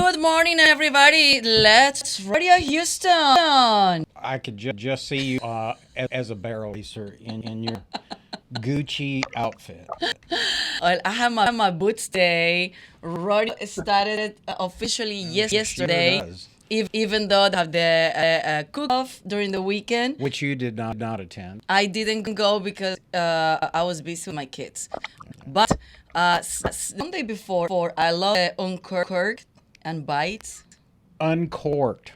Good morning, everybody. Let's Radio Houston. I could just see you as a barrel racer in your Gucci outfit. Well, I have my boots day. Radio started officially yesterday. Sure does. Even though they have the cook-off during the weekend. Which you did not attend. I didn't go because I was busy with my kids. But Sunday before, I love Uncorked and Bites. Uncorked.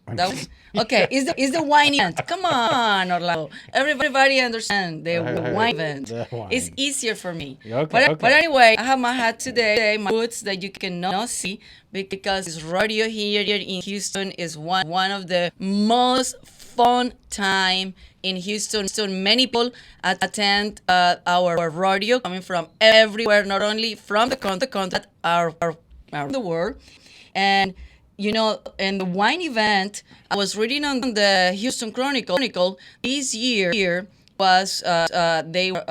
That was okay. Is the wine event? Come on, Orlando. Everybody understand the wine event. It's easier for me. Okay. But anyway, I have my hat today. My boots that you cannot see because it's rodeo here in Houston is one of the most fun time in Houston. Many people attend our rodeo coming from everywhere, not only from the continent, are the world, and. You know, in the wine event, I was reading on the Houston Chronicle. This year was they were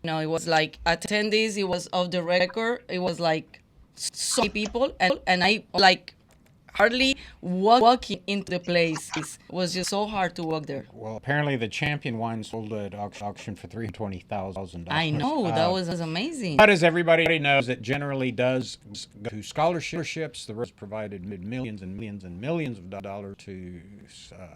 it was like attendees. It was off the record. It was like so many people, and I like hardly walking into the place. It was just so hard to walk there. Well, apparently the champion wine sold at auction for $320,000. I know that was amazing. But as everybody knows, it generally does go to scholarships. The rest provided millions and millions and millions of dollars to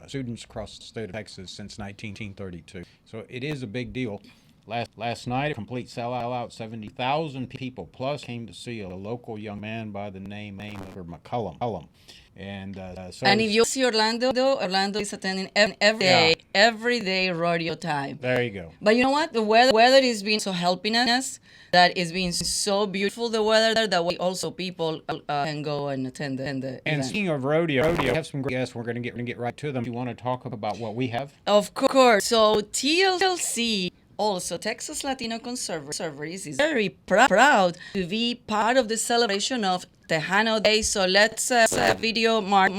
students across the state of Texas since 1932. So it is a big deal. Last night, a complete sellout, 70,000 people plus came to see a local young man by the name of McCullum. And if you see Orlando is attending every day rodeo time. There you go. But you know what? The weather is being so helping us that it's been so beautiful, the weather, that we also people can go and attend the And event. speaking of rodeo, we have some great guests. We're going to get right to them. You want to talk about what we have? Of course. So TLC, also Texas Latino Conservatories, is very proud to be part of the celebration of Tejano Day. So let's video mark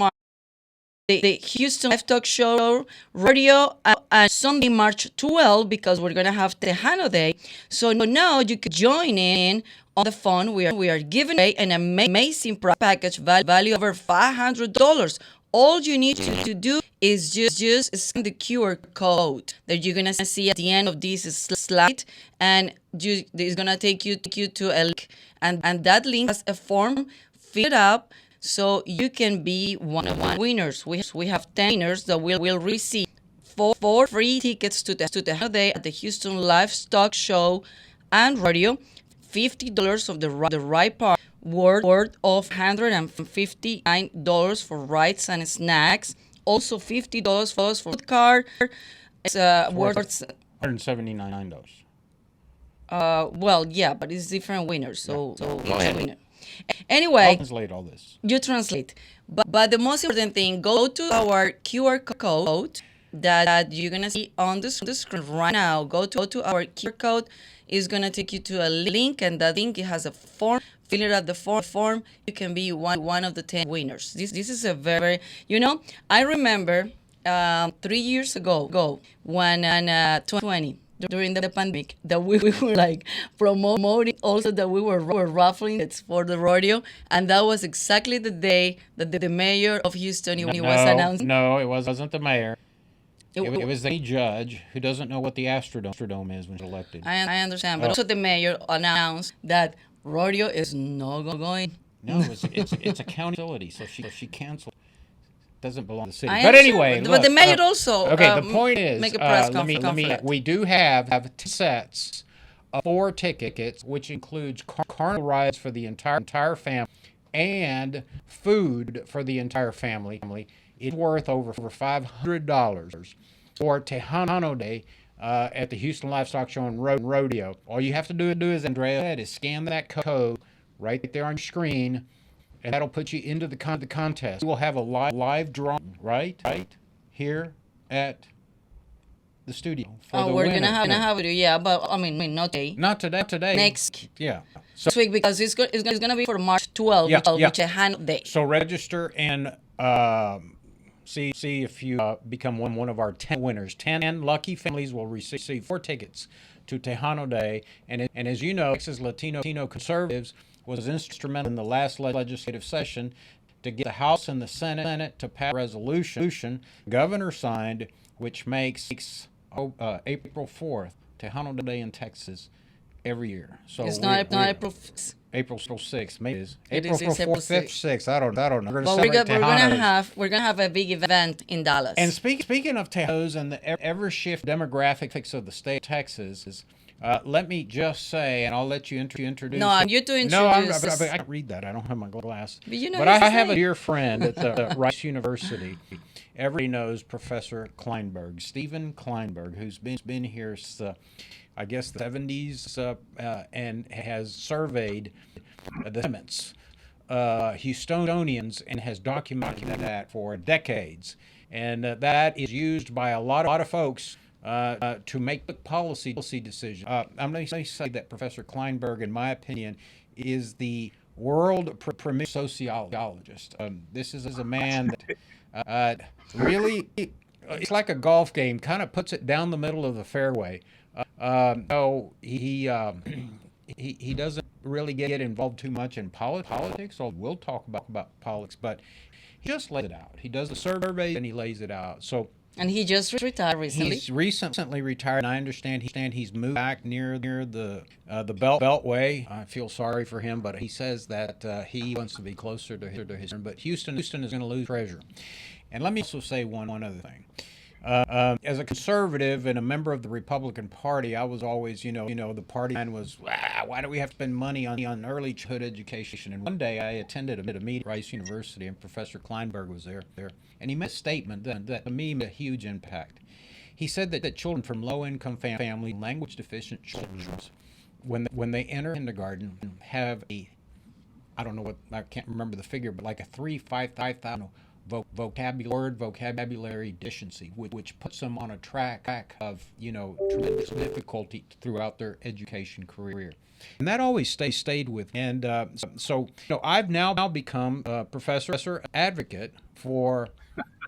the Houston Live Talk Show rodeo on Sunday, March 12, because we're gonna have Tejano Day. So now you can join in on the fun. We are giving away an amazing package value over $500. All you need to do is just scan the QR code that you're gonna see at the end of this slide, and it's gonna take you to a link, and that link has a form. Fill it up so you can be one of the winners. We have 10 winners that will receive four free tickets to the day at the Houston Livestock Show and Rodeo, $50 of the right part, worth of $159 for rides and snacks. Also $50 for the card. It's worth $179. Well, yeah, but it's different winners. So go ahead. Winner. Anyway, I'll translate all this. You translate. But the most important thing, go to our QR code that you're going to see on the screen right now. Go to our QR code. It's going to take you to a link, and that link, it has a form. Fill it out the form. You can be one of the 10 winners. This is a very, I remember 3 years ago when 2020, during the pandemic, that we were like promoting also that we were raffling it for the rodeo, and that was exactly the day that the mayor of Houston was announcing. No, it wasn't the mayor. It was the judge who doesn't know what the Astrodome is when she's elected. I understand, but also the mayor announced that rodeo is not going. No, it's a county facility, so she canceled. Doesn't belong to the city. But anyway, but the mayor also. Okay, the point is, make a press conference. we do have 10 sets of 4 tickets, which includes carnival rides for the entire family and food for the entire family. It's worth over $500 for Tejano Day at the Houston Livestock Show and Rodeo. All you have to do is, Andrea said, is scan that code right there on your screen, and that'll put you into the contest. We will have a live drawing right here at the studio. We're gonna have it, yeah, but I mean not today. Not today. Next. Yeah. Next week, because it's gonna be for March 12th, which is Tejano Day. So register and see if you become one of our 10 winners. 10 lucky families will receive 4 tickets to Tejano Day, and as you know, Texas Latino Conservatives was instrumental in the last legislative session to get the House and the Senate to pass a resolution the governor signed, which makes April 4th Tejano Day in Texas every year. So It's not April. April 6th, maybe it is. It April is April 4th, 5th, 6th. I don't know. We're Well, we're gonna have a big event in Dallas. And speaking of Tejanos and the ever-shift demographics of the state of Texas, let me just say, and I'll let you introduce. No, you to introduce. No, I can't read that. I don't have my glass. But you know But I his have a name. dear friend at the Rice University. Everybody knows Professor Klineberg, Stephen Klineberg, who's been here since, I guess, the 70s, and has surveyed the sentiments Houstonians and has documented that for decades. And that is used by a lot of folks to make policy decisions. I'm going to say that Professor Klineberg, in my opinion, is the world premier sociologist. This is a man that really, it's like a golf game, kind of puts it down the middle of the fairway. So he doesn't really get involved too much in politics. So we'll talk about politics, but he just lays it out. He does the survey and he lays it out. So. And he just retired recently. He's recently retired, and I understand he's moved back near the Beltway. I feel sorry for him, but he says that he wants to be closer to his. But Houston is going to lose treasure. And let me also say one other thing. As a conservative and a member of the Republican Party, I was always, the party line was, why do we have to spend money on early childhood education? And one day I attended a meeting at Rice University, and Professor Klineberg was there, and he made a statement that to me made a huge impact. He said that children from low-income families, language-deficient children, when they enter kindergarten, have I don't know what, I can't remember the figure, but like a 5,000 vocabulary deficiency, which puts them on a track of tremendous difficulty throughout their education career, and that always stayed with me. And so I've now become a professor advocate for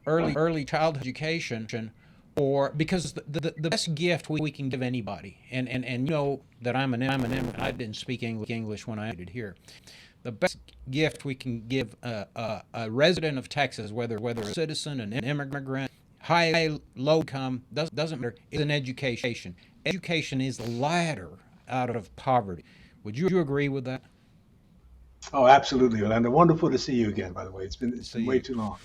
early childhood education, because the best gift we can give anybody, and that I'm an immigrant. I didn't speak English when I ended here. The best gift we can give a resident of Texas, whether a citizen, an immigrant, high, low income, doesn't matter, is an education. Education is the ladder out of poverty.Uld you agree with that? Oh, absolutely, Orlando. Wonderful to see you again, by the way. It's been way too long.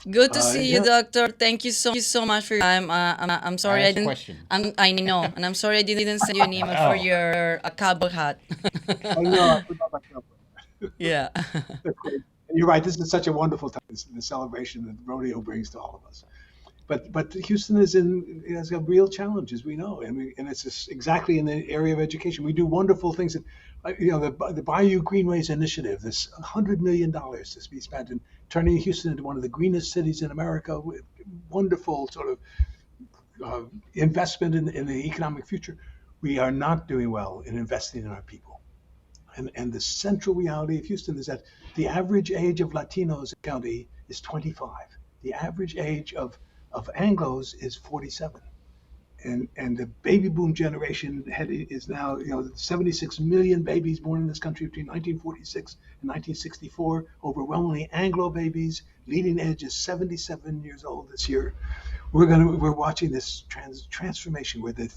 Good to see you, Doctor. Thank you so much for your time. I'm sorry I didn't. I know, and I'm sorry I didn't send you an email for your cowboy hat. Oh, no, I forgot my cowboy. Yeah. You're right. This is such a wonderful time, the celebration that rodeo brings to all of us. But Houston has a real challenge, as we know, and it's just exactly in the area of education. We do wonderful things. The Bayou Greenways Initiative, this $100 million to be spent in turning Houston into one of the greenest cities in America, with wonderful sort of investment in the economic future. We are not doing well in investing in our people. And the central reality of Houston is that the average age of Latinos in the county is 25. The average age of Anglos is 47. And the baby boom generation is now 76 million babies born in this country between 1946 and 1964. Overwhelmingly Anglo babies. Leading edge is 77 years old this year. We're watching this transformation where the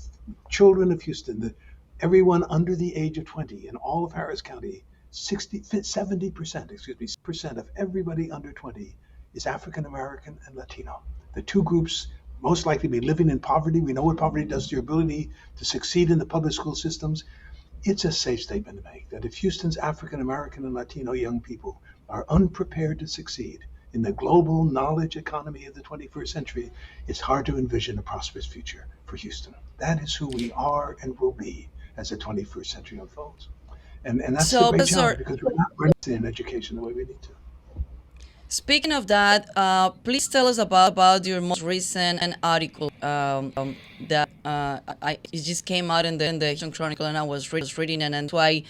children of Houston, everyone under the age of 20 in all of Harris County, 70% of everybody under 20 is African American and Latino. The two groups most likely be living in poverty. We know what poverty does to your ability to succeed in the public school systems. It's a safe statement to make that if Houston's African American and Latino young people are unprepared to succeed in the global knowledge economy of the 21st century, it's hard to envision a prosperous future for Houston. That is who we are and will be as the 21st century unfolds. And that's the great challenge, because we're not in education the way we need to. Speaking of that, please tell us about your most recent article that it just came out in the Houston Chronicle, and I was reading, and that's why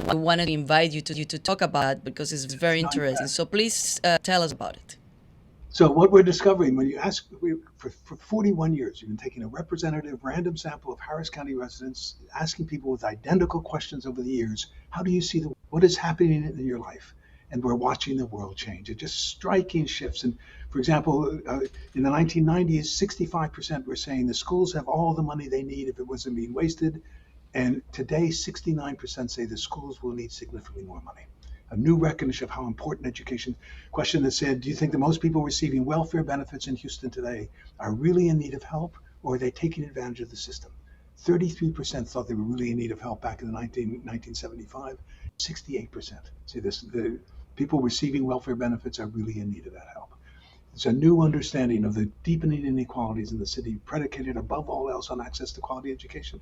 I wanted to invite you to talk about it, because it's very interesting. So please tell us about it. So what we're discovering when you ask, for 41 years, you've been taking a representative random sample of Harris County residents, asking people with identical questions over the years, how do you see what is happening in your life? And we're watching the world change. It's just striking shifts. And for example, in the 1990s, 65% were saying the schools have all the money they need if it wasn't being wasted. And today, 69% say the schools will need significantly more money. A new recognition of how important education. Question that said, do you think that most people receiving welfare benefits in Houston today are really in need of help, or are they taking advantage of the system? 33% thought they were really in need of help back in 1975. 68% say this, the people receiving welfare benefits are really in need of that help. It's a new understanding of the deepening inequalities in the city, predicated above all else on access to quality education.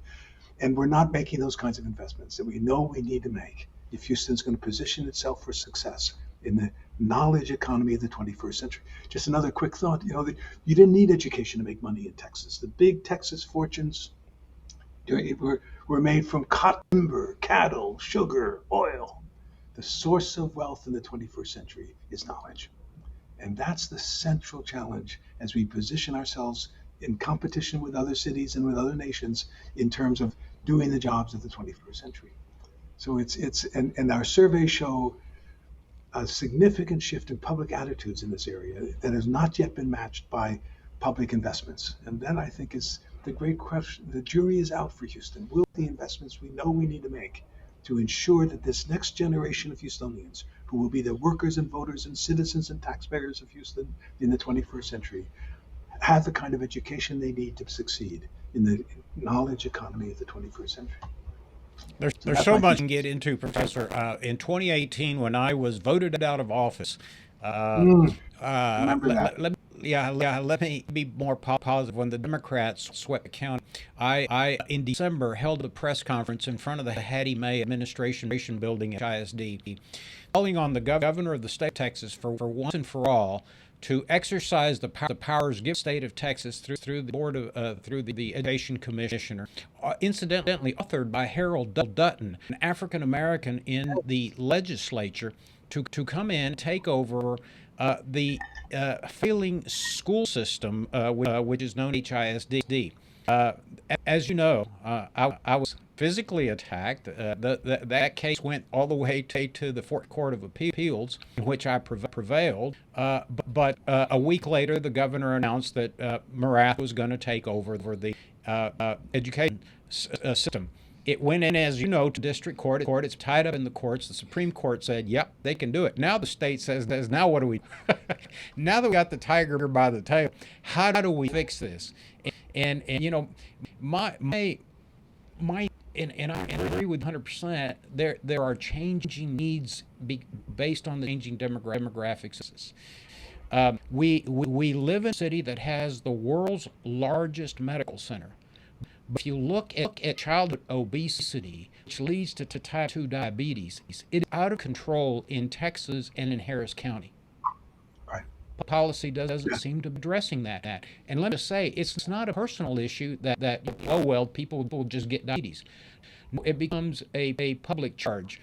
And we're not making those kinds of investments that we know we need to make if Houston's going to position itself for success in the knowledge economy of the 21st century. Just another quick thought, you didn't need education to make money in Texas. The big Texas fortunes were made from cotton, timber, cattle, sugar, oil. The source of wealth in the 21st century is knowledge. And that's the central challenge as we position ourselves in competition with other cities and with other nations in terms of doing the jobs of the 21st century. So and our surveys show a significant shift in public attitudes in this area that has not yet been matched by public investments. And that, I think, is the great question. The jury is out for Houston. Will the investments we know we need to make to ensure that this next generation of Houstonians, who will be the workers and voters and citizens and taxpayers of Houston in the 21st century, have the kind of education they need to succeed in the knowledge economy of the 21st century? There's so much to get into, Professor. In 2018, when I was voted out of office, Remember that. let me be more positive. When the Democrats swept the county, I in December held a press conference in front of the Hattie May administration building at ISD, calling on the governor of the state of Texas for once and for all to exercise the powers given to the state of Texas through the board of through the Education Commissioner, incidentally authored by Harold Dutton, an African American in the legislature, to come in and take over the failing school system, which is known as HISD. As you know, I was physically attacked. That case went all the way to the Fourth Court of Appeals, in which I prevailed. But a week later, the governor announced that Marath was going to take over the education system. It went in, as you know, to district court. It's tied up in the courts. The Supreme Court said, yep, they can do it. Now the state says, now what do we do? Now that we got the tiger by the tail, how do we fix this? And my and I agree with 100%. There are changing needs based on the changing demographics. We live in a city that has the world's largest medical center. But if you look at childhood obesity, which leads to type 2 diabetes, it is out of control in Texas and in Harris County. Right. Policy doesn't seem to be addressing that. And let me say, it's not a personal issue that people will just get diabetes. It becomes a public charge.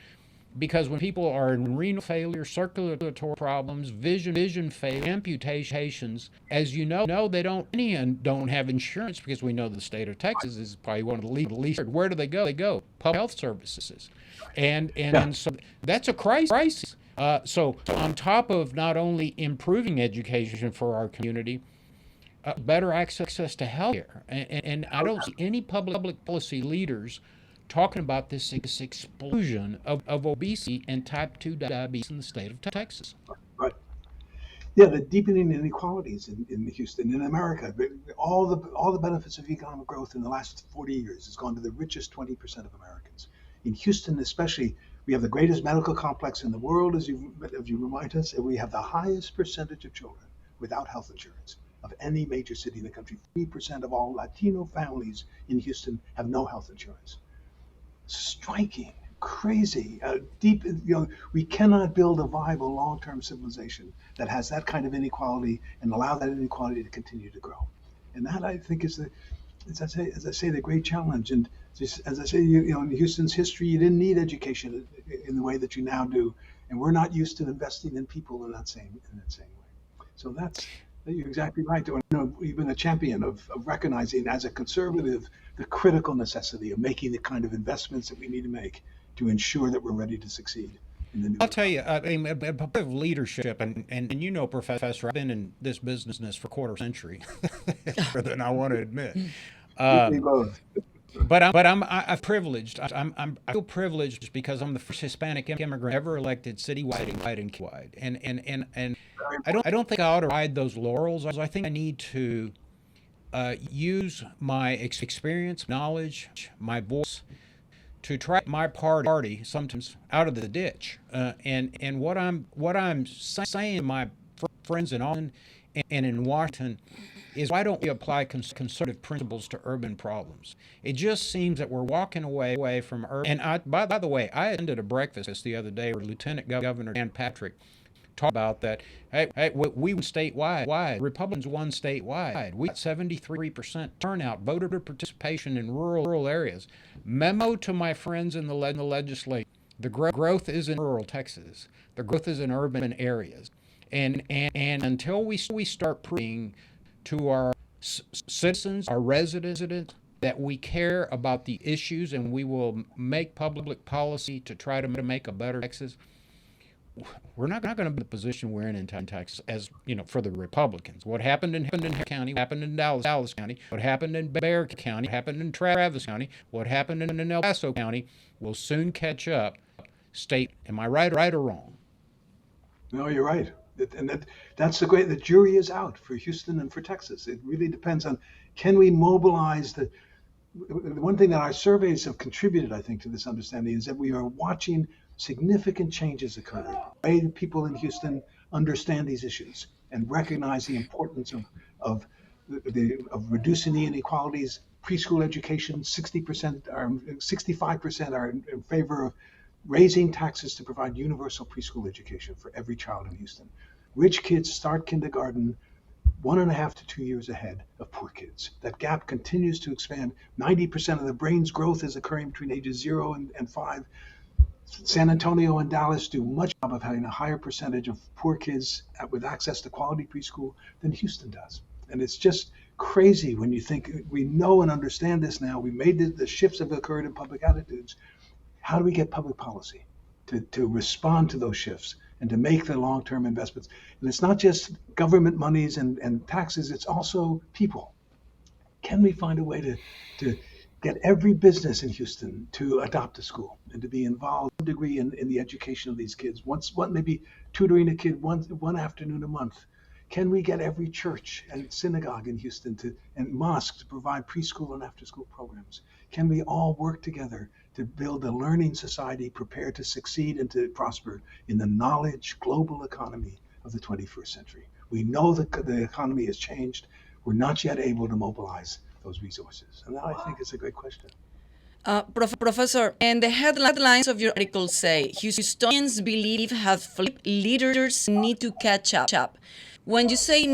Because when people are in renal failure, circulatory problems, vision failure, amputations, as you know, many don't have insurance, because we know the state of Texas is probably one of the least. Where do they go? They go public health services, and so that's a crisis. So on top of not only improving education for our community, better access to health care, and I don't see any public policy leaders talking about this explosion of obesity and type 2 diabetes in the state of Texas. Right. Yeah, the deepening inequalities in Houston, in America. All the benefits of economic growth in the last 40 years has gone to the richest 20% of Americans. In Houston especially, we have the greatest medical complex in the world, as you remind us, and we have the highest percentage of children without health insurance of any major city in the country. 3% of all Latino families in Houston have no health insurance. Striking, crazy, deep. We cannot build a viable long-term civilization that has that kind of inequality and allow that inequality to continue to grow. And that, I think, is as I say, the great challenge. And just, as I say, in Houston's history, you didn't need education in the way that you now do, and we're not used to investing in people in that same way. So You're exactly right. Or, even a champion of recognizing as a conservative the critical necessity of making the kind of investments that we need to make to ensure that we're ready to succeed in the new I'll tell you, economy. I mean, a bit of leadership, and you know, Professor, I've been in this business for a quarter century, more than I want to admit. We Um, both. I'm privileged. I feel privileged because I'm the first Hispanic immigrant ever elected citywide and countywide. And Very I don't think I ought to ride those laurels. I think I need to use my experience, knowledge, my voice to try my party sometimes out of the ditch. And what I'm saying to my friends in Austin and in Washington is, why don't we apply conservative principles to urban problems? It just seems that we're walking away from urban. And by the way, I attended a breakfast the other day where Lieutenant Governor Dan Patrick talked about that. Hey, we won statewide. Republicans won statewide. We got 73% turnout, voter participation in rural areas. Memo to my friends in the legislature: the growth is in rural Texas. The growth is in urban areas. And until we start proving to our citizens, our residents, that we care about the issues and we will make public policy to try to make a better Texas, we're not going to be in the position we're in Texas, as you know, for the Republicans. What happened in Harris County, what happened in Dallas County, what happened in Behar County, what happened in Travis County, what happened in El Paso County will soon catch up. State, am I right or wrong? No, you're right. That's the jury is out for Houston and for Texas. It really depends on, can we mobilize the one thing that our surveys have contributed, I think, to this understanding is that we are watching significant changes occur. The way that people in Houston understand these issues and recognize the importance of reducing the inequalities. Preschool education, 60% are 65% are in favor of raising taxes to provide universal preschool education for every child in Houston. Rich kids start kindergarten 1.5 to 2 years ahead of poor kids. That gap continues to expand. 90% of the brain's growth is occurring between ages 0 and 5. San Antonio and Dallas do much job of having a higher percentage of poor kids with access to quality preschool than Houston does. And it's just crazy when you think we know and understand this now. We made the shifts have occurred in public attitudes. How do we get public policy to respond to those shifts and to make the long-term investments? And it's not just government monies and taxes, it's also people. Can we find a way to get every business in Houston to adopt a school and to be involved to some degree in the education of these kids? Maybe tutoring a kid one afternoon a month. Can we get every church and synagogue in Houston and mosque to provide preschool and after school programs? Can we all work together to build a learning society prepared to succeed and to prosper in the knowledge global economy of the 21st century? We know that the economy has changed. We're not yet able to mobilize those resources. And that, I think, is a great question. Professor, and the headlines of your article say Houstonians believe have flipped, leaders need to catch up. When you say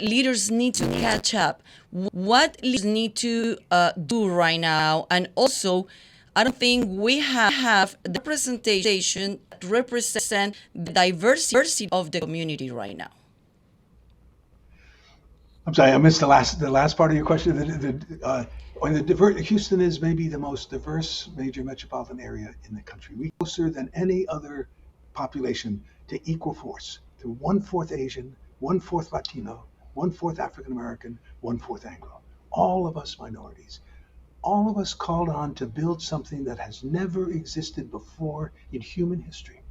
leaders need to catch up, what leaders need to do right now? And also, I don't think we have the representation that represent the diversity of the community right now. I'm sorry, I missed the last part of your question. Houston is maybe the most diverse major metropolitan area in the country. We're closer than any other population to equal force, to 1/4 Asian, 1/4 Latino, 1/4 African American, 1/4 Anglo. All of us minorities. All of us called on to build something that has never existed before in human history.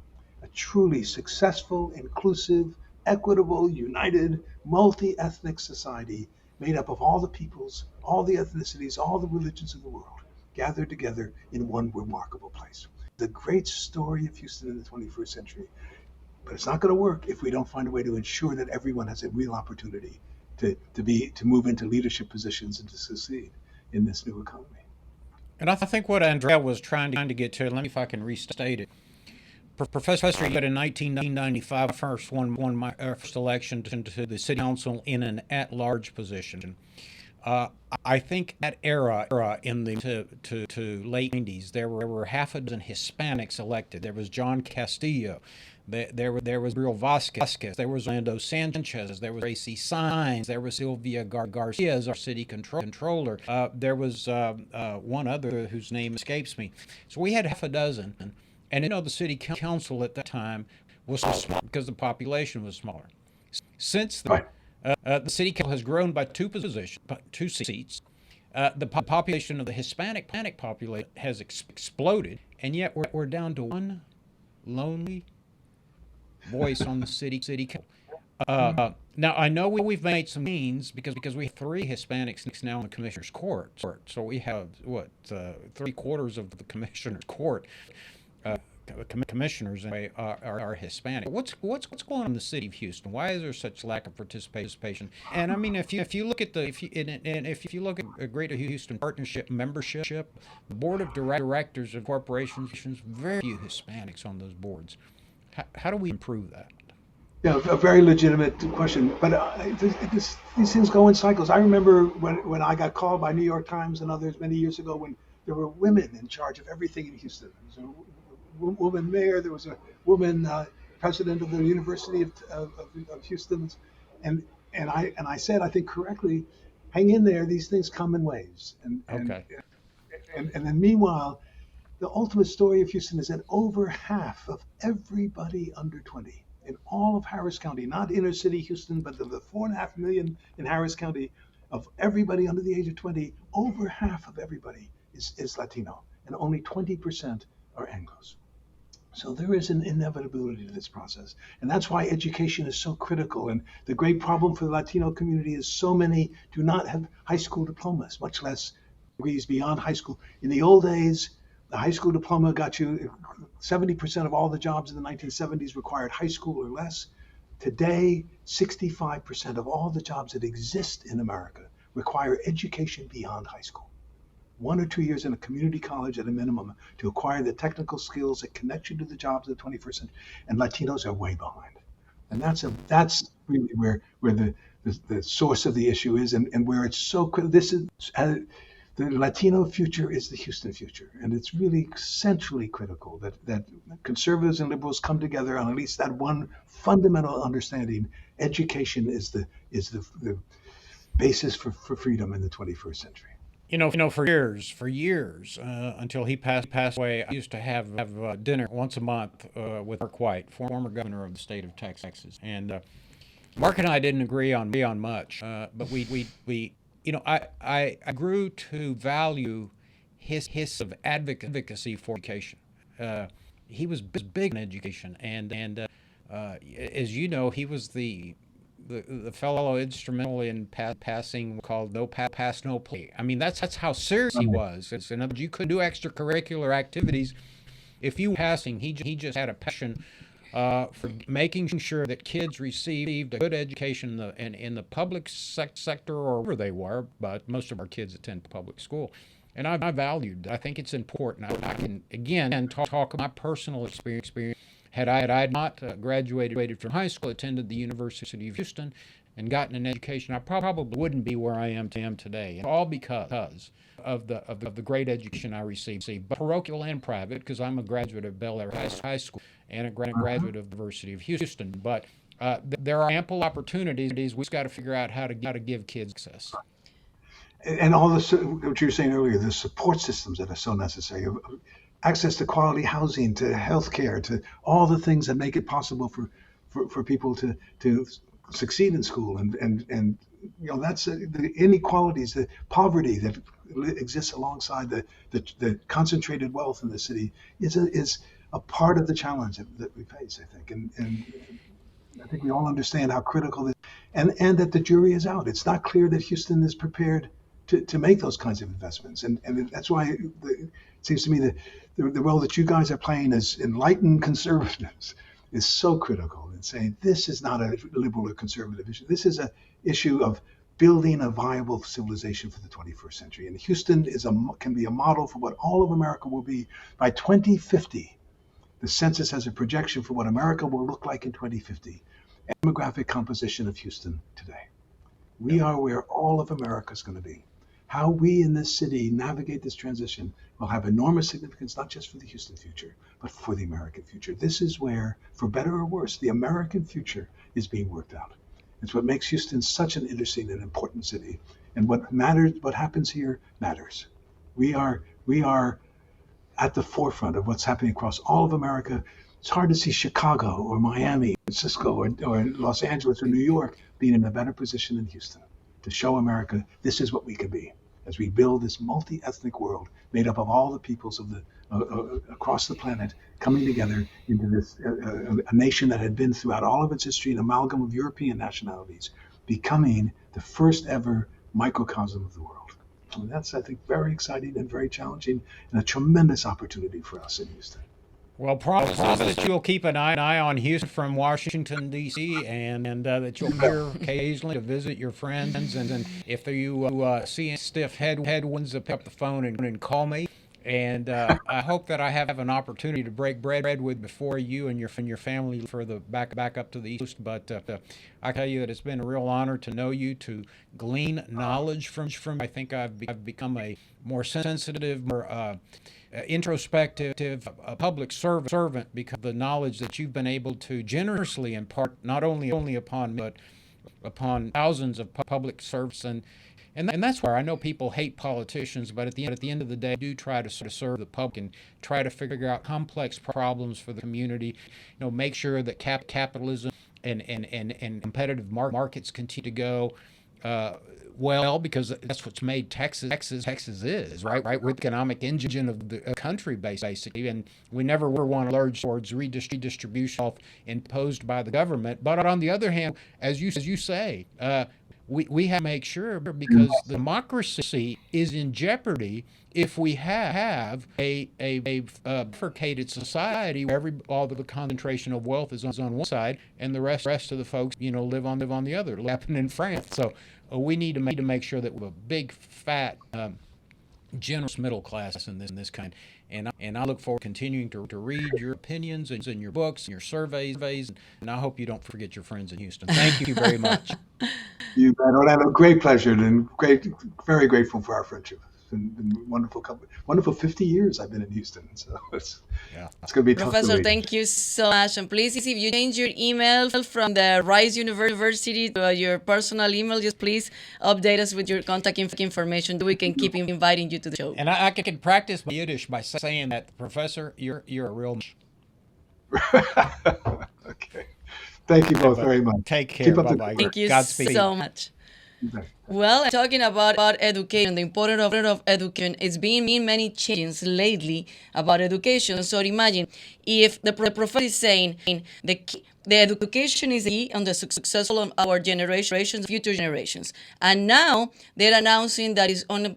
A truly successful, inclusive, equitable, united, multi-ethnic society made up of all the peoples, all the ethnicities, all the religions of the world, gathered together in one remarkable place. The great story of Houston in the 21st century. But it's not going to work if we don't find a way to ensure that everyone has a real opportunity to move into leadership positions and to succeed in this new economy. And I think what Andrea was trying to get to, let me see if I can restate it. Professor, you in 1995 won my first election to the city council in an at-large position. Uh, I think that era in the to late 90s, there were half a dozen Hispanics elected. There was John Castillo, there was Gabriel Vasquez, there was Orlando Sanchez, there was Tracy Sines, there was Sylvia Garcia as our city controller. There was one other whose name escapes me. So we had half a dozen, and the city council at that time was small because the population was smaller. Since then, Right. the city council has grown by two seats. The population of the Hispanic population has exploded, and yet we're down to one lonely voice on the city council. Now I know we've made some gains because we have three Hispanics now in the commissioner's court. So we have three-quarters of the commissioner's court. Commissioners anyway are Hispanic. What's going on in the city of Houston? Why is there such lack of participation? And I mean, if you look at if you look at Greater Houston Partnership membership, the board of directors of corporations, very few Hispanics on those boards. How do we improve that? Yeah, a very legitimate question. But these things go in cycles. I remember when I got called by New York Times and others many years ago when there were women in charge of everything in Houston. There was a woman mayor, there was a woman president of the University of Houston. And I said, I think correctly, hang in there, these things come in waves. Okay. And then meanwhile, the ultimate story of Houston is that over half of everybody under 20 in all of Harris County, not inner city Houston, but the 4.5 million in Harris County, of everybody under the age of 20, over half of everybody is Latino, and only 20% are Anglos. So there is an inevitability to this process. And that's why education is so critical. And the great problem for the Latino community is so many do not have high school diplomas, much less degrees beyond high school. In the old days, the high school diploma got you 70% of all the jobs in the 1970s required high school or less. Today, 65% of all the jobs that exist in America require education beyond high school. 1 or 2 years in a community college at a minimum to acquire the technical skills that connect you to the jobs of the 21st century. And Latinos are way behind. And that's really where the source of the issue is, and where it's so critical. This is the Latino future is the Houston future, and it's really centrally critical that conservatives and liberals come together on at least that one fundamental understanding. Education is the basis for freedom in the 21st century. For years, until he passed away, I used to have dinner once a month with Mark White, former governor of the state of Texas, and Mark and I didn't agree on much, but we I grew to value his of advocacy for education. He was big in education, and as you know, he was the fellow instrumental in passing called No Pass No Play. I mean, that's how serious he was. In other words, you couldn't do extracurricular activities if you were passing. He just had a passion for making sure that kids received a good education in the public sector or wherever they were. But most of our kids attend public school, and I think it's important. I can again talk about my personal experience. Had I not graduated from high school, attended the University of Houston, and gotten an education, I probably wouldn't be where I am today. And all because of the great education I received, both parochial and private, because I'm a graduate of Bel Air High School and a graduate of the University of Houston. But there are ample opportunities. We've got to figure out how to give kids access. And all this, what you were saying earlier, the support systems that are so necessary. Access to quality housing, to healthcare, to all the things that make it possible for people to succeed in school, and that's the inequalities, the poverty that exists alongside the concentrated wealth in the city is a part of the challenge that we face, I think, and I think we all understand how critical this, and that the jury is out. It's not clear that Houston is prepared to make those kinds of investments, and that's why it seems to me that the role that you guys are playing as enlightened conservatives is so critical in saying this is not a liberal or conservative issue. This is an issue of building a viable civilization for the 21st century. And Houston can be a model for what all of America will be by 2050. The census has a projection for what America will look like in 2050. Demographic composition of Houston today. We are where all of America is going to be. How we in this city navigate this transition will have enormous significance, not just for the Houston future, but for the American future. This is where, for better or worse, the American future is being worked out. It's what makes Houston such an interesting and important city. And what matters, what happens here matters. We are at the forefront of what's happening across all of America. It's hard to see Chicago or Miami, Francisco or Los Angeles or New York being in a better position than Houston to show America this is what we can be as we build this multi-ethnic world made up of all the peoples of the across the planet coming together into this a nation that had been throughout all of its history an amalgam of European nationalities, becoming the first ever microcosm of the world. And that's, I think, very exciting and very challenging and a tremendous opportunity for us in Houston. Well, promise that you'll keep an eye on Houston from Washington, D.C., and that you'll be here occasionally to visit your friends. And if you see stiff headwinds, pick up the phone and call me. And I hope that I have an opportunity to break bread with before you and your family for the back up to the East. But I tell you that it's been a real honor to know you, to glean knowledge from. I think I've become a more sensitive, more introspective public servant because of the knowledge that you've been able to generously impart, not only upon me, but upon thousands of public servants. And that's where I know people hate politicians, but at the end of the day, do try to sort of serve the public and try to figure out complex problems for the community. Make sure that capitalism and competitive markets continue to go well, because that's what's made Texas is, right? We're the economic engine of the country, basically, and we never want to lurch towards redistribution imposed by the government. But on the other hand, as you say, we have to make sure, because democracy is in jeopardy if we have a bifurcated society where all the concentration of wealth is on one side and the rest of the folks live on the other. Happened in France. So we need to make sure that we have a big, fat, generous middle class in this kind. And I look forward to continuing to read your opinions and your books and your surveys, and I hope you don't forget your friends in Houston. Thank you very much. You bet. I have a great pleasure and very grateful for our friendship. It's been wonderful. Wonderful 50 years I've been in Houston, so it's going to be tough. Professor, thank you so much. And please, if you change your email from the Rice University to your personal email, just please update us with your contact information so we can keep inviting you to the show. And I can practice my Yiddish by saying that, Professor, you're a real. Okay. Thank you both very much. Take care. Bye-bye. Thank you Godspeed. so much. Well, talking about education, the importance of education, it's been many changes lately about education. So imagine if the professor is saying the education is the key on the successful of our generations, future generations. And now they're announcing that it's only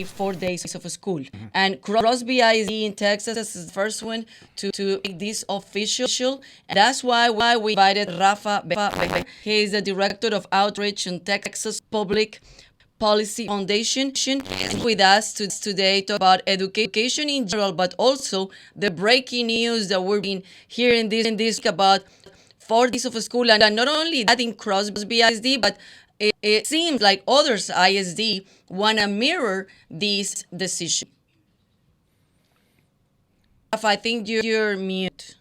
4 days of school. Mm-hmm. And Crosby ISD in Texas is the first one to make this official. And that's why we invited Rafael. He is the director of outreach in Texas Public Policy Foundation, is with us today to talk about education in general, but also the breaking news that we're being hearing this about 4 days of school, and not only that in Crosby ISD, but it seems like others ISD want to mirror this decision. I think you're mute.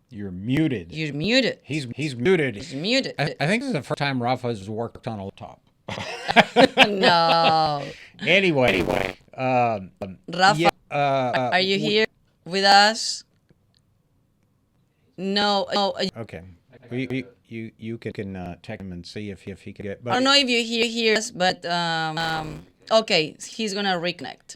You're muted. You're muted. He's muted. He's muted. I think this is the first time Rafa has worked on a laptop. No. Anyway, Rafa, are you here with us? No. Okay. You can text him and see if he can get. I don't know if you hear us, but okay, he's gonna reconnect.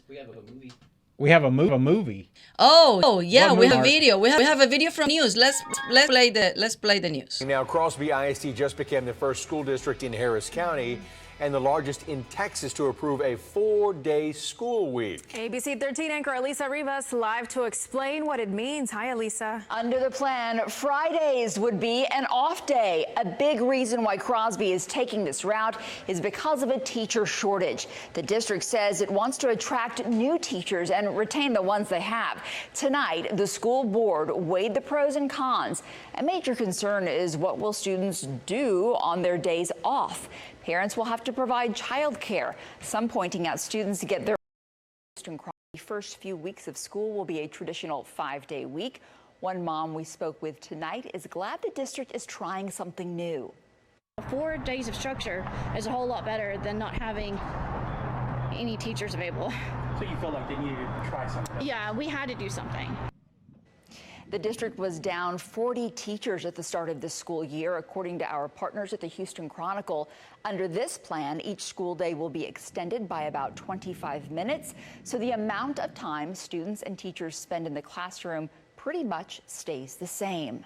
We have a movie. Oh yeah, we have a video. We have a video from news. Let's play the news. Now, Crosby ISD just became the first school district in Harris County, and the largest in Texas to approve a 4-day school week. ABC 13 anchor Elisa Rivas live to explain what it means. Hi, Elisa. Under the plan, Fridays would be an off day. A big reason why Crosby is taking this route is because of a teacher shortage. The district says it wants to attract new teachers and retain the ones they have. Tonight, the school board weighed the pros and cons. A major concern is what will students do on their days off. Parents will have to provide child care. Some pointing out students get their first few weeks of school will be a traditional 5-day week. One mom we spoke with tonight is glad the district is trying something new. 4 days of structure is a whole lot better than not having any teachers available. So you feel like they needed to try something? Yeah, we had to do something. The district was down 40 teachers at the start of this school year, according to our partners at the Houston Chronicle. Under this plan, each school day will be extended by about 25 minutes, so the amount of time students and teachers spend in the classroom pretty much stays the same.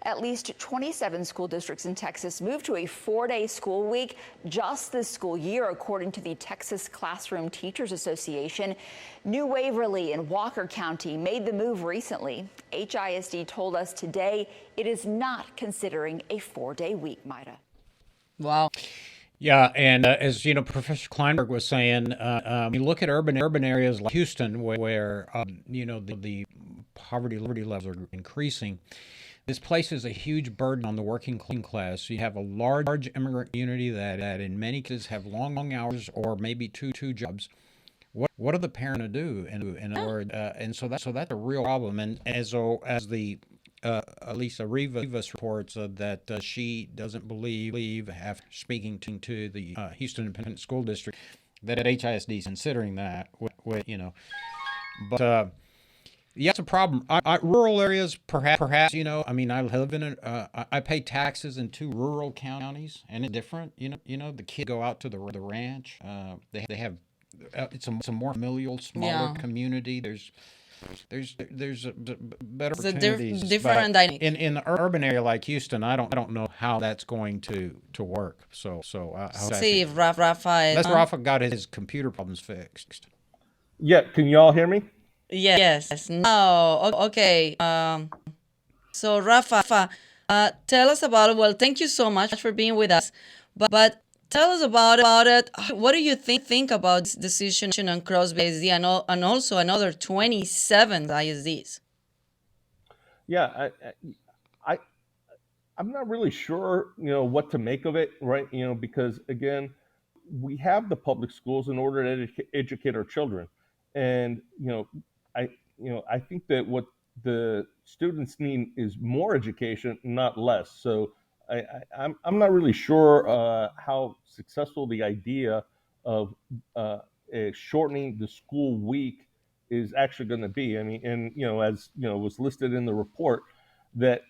At least 27 school districts in Texas moved to a 4-day school week just this school year, according to the Texas Classroom Teachers Association. New Waverly and Walker County made the move recently. HISD told us today it is not considering a 4-day week, Myra. Wow. Yeah, and as you know, Professor Klineberg was saying, you look at urban areas like Houston, where you know the poverty levels are increasing. This places a huge burden on the working class. You have a large immigrant community that in many cases have long hours or maybe two jobs. What are the parents going to do? And so that's a real problem. And as the Elisa Rivas reports that she doesn't believe, after speaking to the Houston Independent School District, that HISD is considering that. You know, but yeah, it's a problem. Rural areas, perhaps, you know. I mean, I live in I pay taxes in 2 rural counties, and it's different. You know, the kids go out to the ranch. They have it's a more familial, smaller community. There's better opportunities. Different dynamic. In an urban area like Houston, I don't know how that's going to work. So see if Rafael. Unless Rafa got his computer problems fixed. Yeah, can you all hear me? Yes. No. Okay. So Rafa, tell us about it. Well, thank you so much for being with us. But tell us about it. What do you think about this decision on Crosby ISD and also another 27 ISDs? Yeah, I'm not really sure, you know, what to make of it, right? You know, because again, we have the public schools in order to educate our children, and I think that what the students need is more education, not less. So I'm not really sure how successful the idea of shortening the school week is actually going to be. I mean, and you know, as you know, was listed in the report, that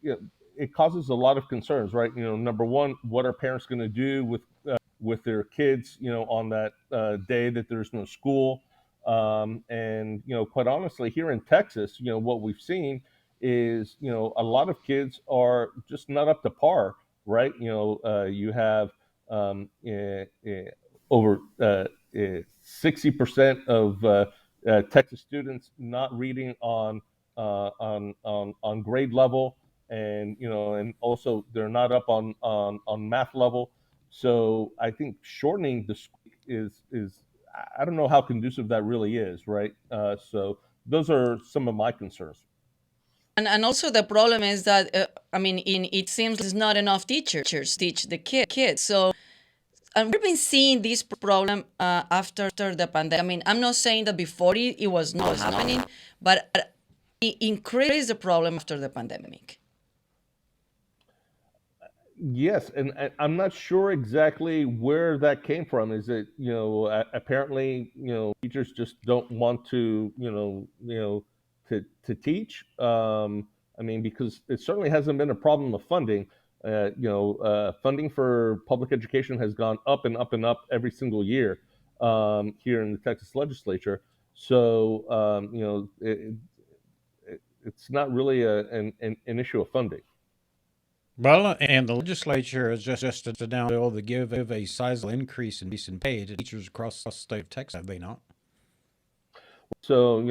it causes a lot of concerns, right? You know, number one, what are parents going to do with their kids, you know, on that day that there's no school? And you know, quite honestly, here in Texas, you know, what we've seen is, you know, a lot of kids are just not up to par, right? You know, you have over 60% of Texas students not reading on grade level, and you know, and also they're not up on math level. So I think shortening the school is I don't know how conducive that really is, right? So those are some of my concerns. And also the problem is that I mean, it seems there's not enough teachers teach the kids. So and we've been seeing this problem after the pandemic. I mean, I'm not saying that before it was not happening, but it increased the problem after the pandemic. Yes, and I'm not sure exactly where that came from. Is it, you know, apparently, you know, teachers just don't want to, to teach. I mean, because it certainly hasn't been a problem of funding. Funding for public education has gone up and up and up every single year here in the Texas legislature. So, it's not really an issue of funding. Well, and the legislature has just a down bill to give a sizable increase in pay to teachers across the state of Texas, have they not? So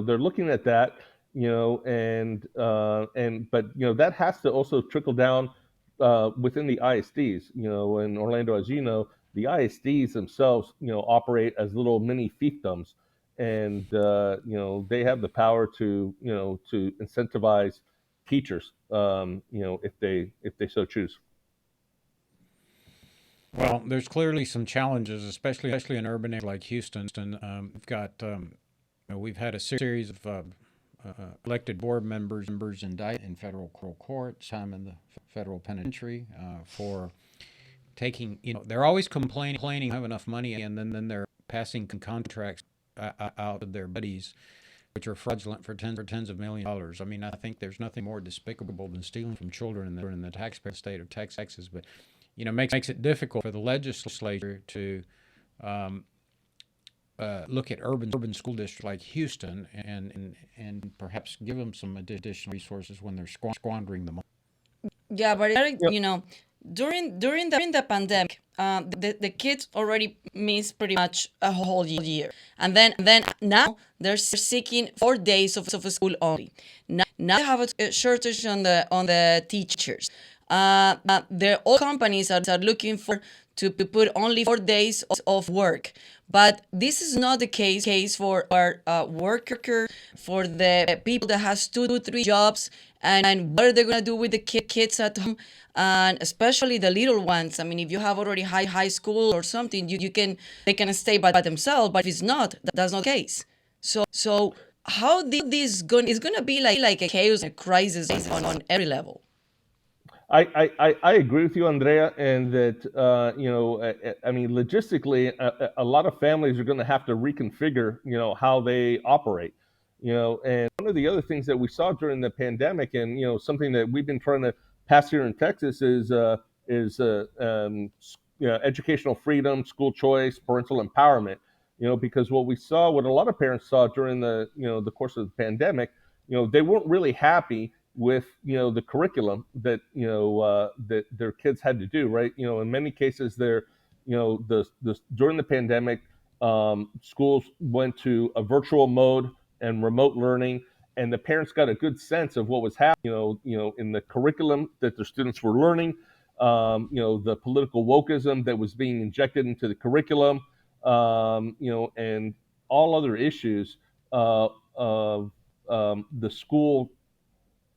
they're looking at that, and but that has to also trickle down within the ISDs. In Orlando, as you know, the ISDs themselves, operate as little mini fiefdoms, and they have the power to to incentivize teachers, if they so choose. Well, there's clearly some challenges, especially in urban areas like Houston. We've got we've had a series of elected board members indicted in federal court, some in the federal penitentiary for taking. They're always complaining have enough money, and then they're passing contracts out of their buddies, which are fraudulent for tens of millions of dollars. I mean, I think there's nothing more despicable than stealing from children in the taxpayer state of Texas. But makes it difficult for the legislature to look at urban school districts like Houston and perhaps give them some additional resources when they're squandering the money. Yeah, but Yep. during the pandemic, the kids already missed pretty much a whole year, and then now they're seeking 4 days of school only. Now they have a shortage on the teachers. All companies are looking for to put only 4 days of work. But this is not the case for our worker, for the people that has two, three jobs, and what are they gonna do with the kids at home, and especially the little ones. I mean, if you have already high school or something, you can they can stay by themselves. But if it's not, that's not the case. So how this going is gonna be like a chaos, a crisis on every level. I agree with you, Andrea, and that I mean, logistically, a lot of families are going to have to reconfigure how they operate. And one of the other things that we saw during the pandemic, and something that we've been trying to pass here in Texas is educational freedom, school choice, parental empowerment. Because what a lot of parents saw during the course of the pandemic, they weren't really happy with the curriculum that that their kids had to do, right. In many cases, they're the during the pandemic, schools went to a virtual mode and remote learning, and the parents got a good sense of what was happening, in the curriculum that their students were learning, the political wokeism that was being injected into the curriculum, and all other issues of the school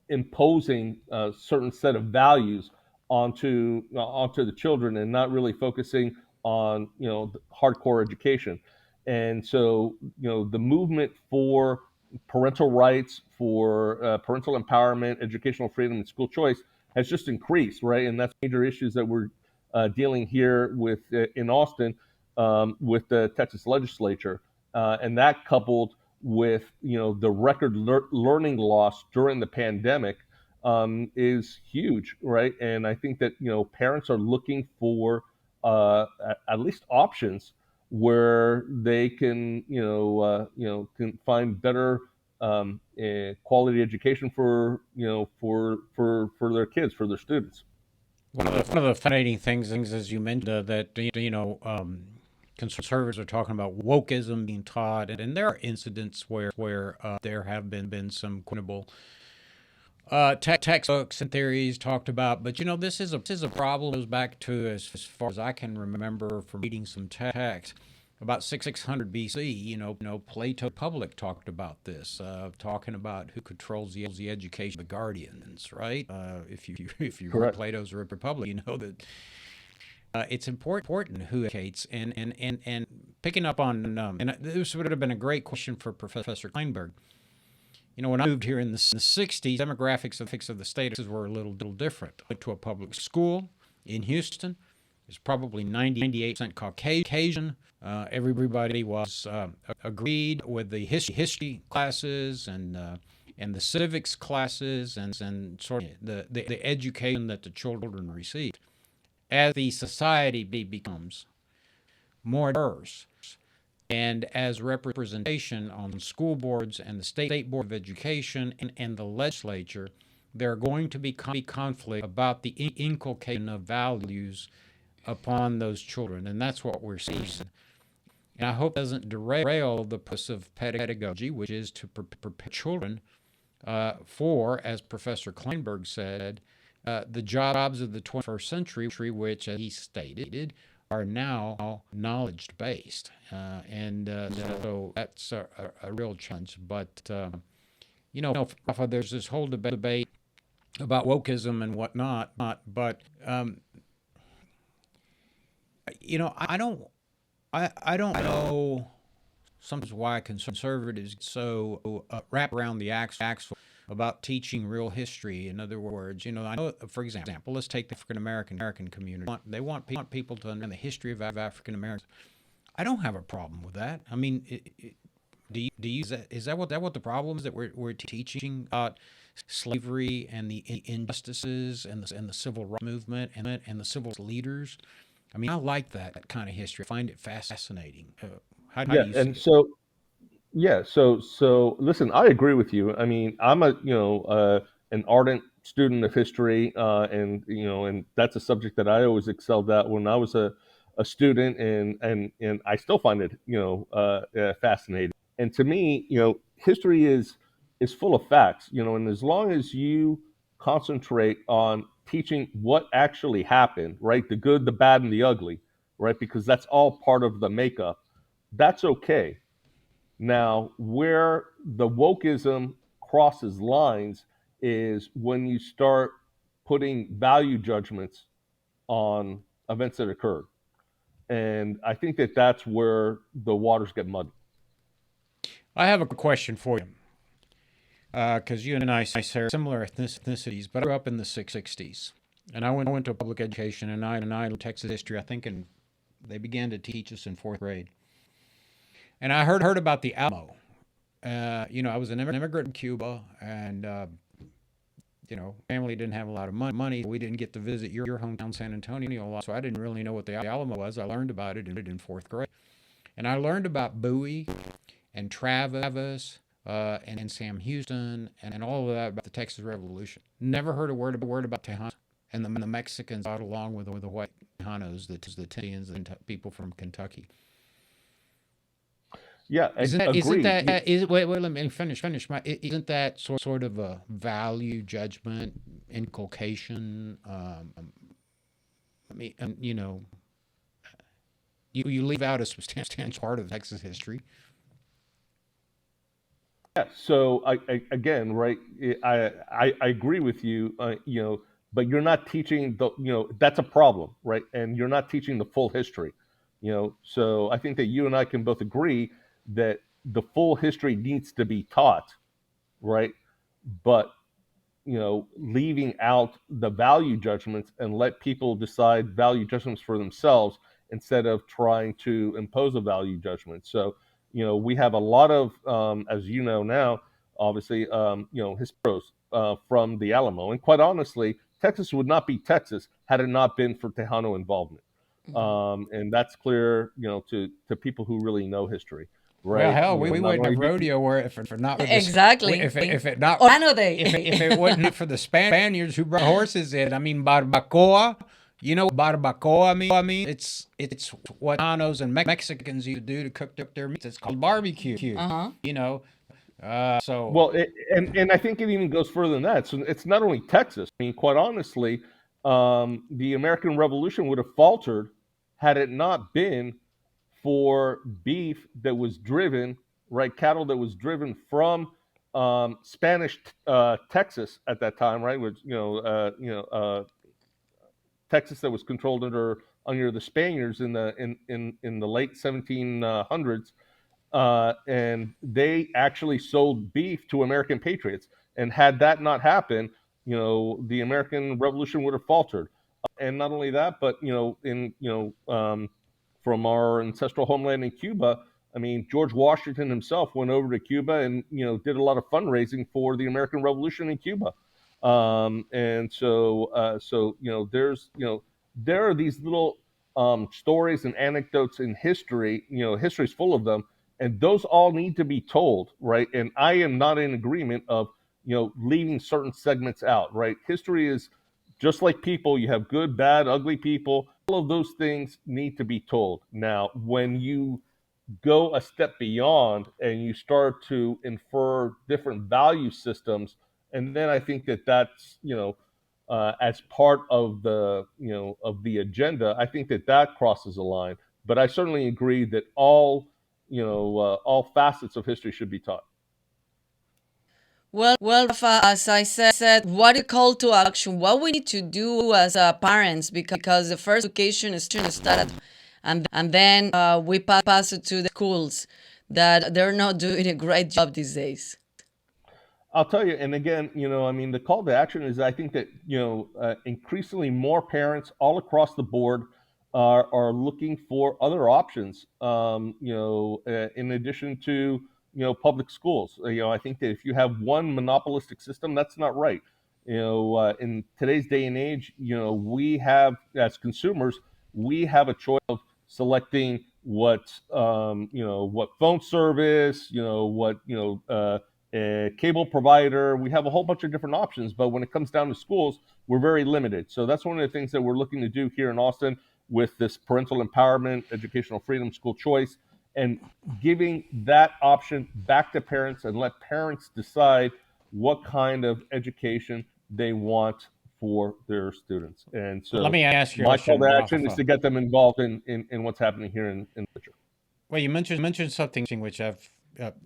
imposing a certain set of values onto the children, and not really focusing on hardcore education. And so the movement for parental rights, for parental empowerment, educational freedom, and school choice has just increased, right? And that's major issues that we're dealing here with in Austin, with the Texas legislature, and that coupled with the record learning loss during the pandemic is huge, right? And I think that parents are looking for at least options where they can can find better quality education for for their kids, for their students. One of the fascinating things, as you mentioned, that conservatives are talking about wokeism being taught, and there are incidents where there have been some questionable textbooks and theories talked about. But this is a problem that goes back to as far as I can remember from reading some text. About 600 BC, Plato Public talked about this, talking about who controls the education of the guardians, right? If you read Correct. Plato's Republic, you know that it's important who educates, and picking up on and this would have been a great question for Professor Klineberg. When I moved here in the 60s, demographics of the state were a little different. I went to a public school in Houston. It was probably 98% Caucasian. Everybody was agreed with the history classes and the civics classes and sort of the education that the children received. As the society becomes more diverse, and as representation on school boards and the state board of education and the legislature there are going to be conflict about the inculcation of values upon those children, and that's what we're seeing. And I hope it doesn't derail the purpose of pedagogy, which is to prepare children for, as Professor Klineberg said, the jobs of the 21st century, which, as he stated, are now knowledge-based. So that's a real challenge. But, Rafa, there's this whole debate about wokeism and whatnot. But, I don't know sometimes why conservatives so wrap around the axle about teaching real history. In other words, I know, for example, let's take the African American community. They want people to understand the history of African Americans. I don't have a problem with that. I mean, is that what the problem is, that we're teaching about slavery and the injustices and the civil rights movement and the civil leaders? I mean, I like that kind of history. I find it fascinating. How do you see it? So listen, I agree with you. I mean, I'm an ardent student of history, and that's a subject that I always excelled at when I was a student, and I still find it fascinating. And to me, history is full of facts, and as long as you concentrate on teaching what actually happened, right, the good, the bad, and the ugly, right, because that's all part of the makeup, that's okay. Now, where the wokeism crosses lines is when you start putting value judgments on events that occurred. And I think that that's where the waters get muddy. I have a question for you, because you and I share similar ethnicities, but I grew up in the 60s, and I went to public education, and I learned Texas history, I think, and they began to teach us in fourth grade. And I heard about the Alamo. I was an immigrant in Cuba, and family didn't have a lot of money. We didn't get to visit your hometown, San Antonio, a lot, so I didn't really know what the Alamo was. I learned about it in fourth grade, and I learned about Bowie and Travis and Sam Houston and all of that about the Texas Revolution. Never heard a word about Tejanos and the Mexicans out along with the white Tejanos, the Tennesseans and people from Kentucky. Yeah, wait, let me finish. Isn't that sort of a value judgment, inculcation? You leave out a substantial part of Texas history. Yeah. So again, right? I agree with you. But you're not teaching that's a problem, right? And you're not teaching the full history. So I think that you and I can both agree that the full history needs to be taught, right? But leaving out the value judgments and let people decide value judgments for themselves instead of trying to impose a value judgment. So we have a lot of, as you know now, obviously, heroes from the Alamo, and quite honestly, Texas would not be Texas had it not been for Tejano involvement. And that's clear, to people who really know history. Right. Well, hell, we wouldn't have rodeo where if not for exactly. If it not if it wasn't for the Spaniards who brought horses in. I mean, barbacoa. You know what barbacoa I mean, it's what Tejanos and Mexicans used to do to cook their meats. It's called barbecue. So well, and I think it even goes further than that. So it's not only Texas. I mean, quite honestly, the American Revolution would have faltered had it not been for beef that was driven, right, cattle that was driven from Spanish Texas at that time, right, which Texas that was controlled under the Spaniards in the late 1700s, and they actually sold beef to American patriots. And had that not happened, the American Revolution would have faltered. And not only that, but from our ancestral homeland in Cuba, I mean, George Washington himself went over to Cuba and did a lot of fundraising for the American Revolution in Cuba. And so there's there are these little stories and anecdotes in history. History's full of them, and those all need to be told, right? And I am not in agreement of leaving certain segments out, right? History is just like people. You have good, bad, ugly people. All of those things need to be told. Now, when you go a step beyond and you start to infer different value systems, and then I think that that's as part of the agenda, I think that that crosses a line. But I certainly agree that all facets of history should be taught. Well, Rafa, as I said, what a call to action, what we need to do as parents, because the first education is started, and then we pass it to the schools that they're not doing a great job these days. I'll tell you, and again, the call to action is I think that, increasingly more parents all across the board are looking for other options, in addition to, public schools. I think that if you have one monopolistic system, that's not right. In today's day and age, we have, as consumers, we have a choice of selecting what phone service, a cable provider. We have a whole bunch of different options, but when it comes down to schools, we're very limited. So that's one of the things that we're looking to do here in Austin with this parental empowerment, educational freedom, school choice, and giving that option back to parents and let parents decide what kind of education they want for their students. And so Let me ask you a my call question, to action is Rafa. to get them involved in what's happening here in the future. Well, you mentioned something which I've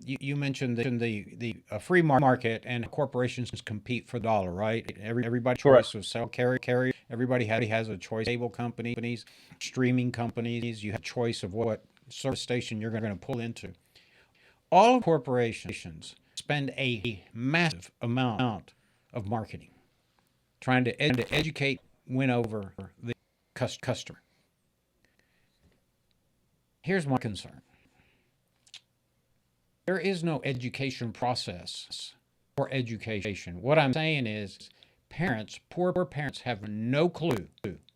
you mentioned the free market and corporations compete for dollar, right? Everybody Correct. choice of sell carry. Everybody has a choice. Cable companies, streaming companies. You have a choice of what service station you're going to pull into. All corporations spend a massive amount of marketing trying to educate, win over the customer. Here's my concern. There is no education process for education. What I'm saying is parents, poor parents, have no clue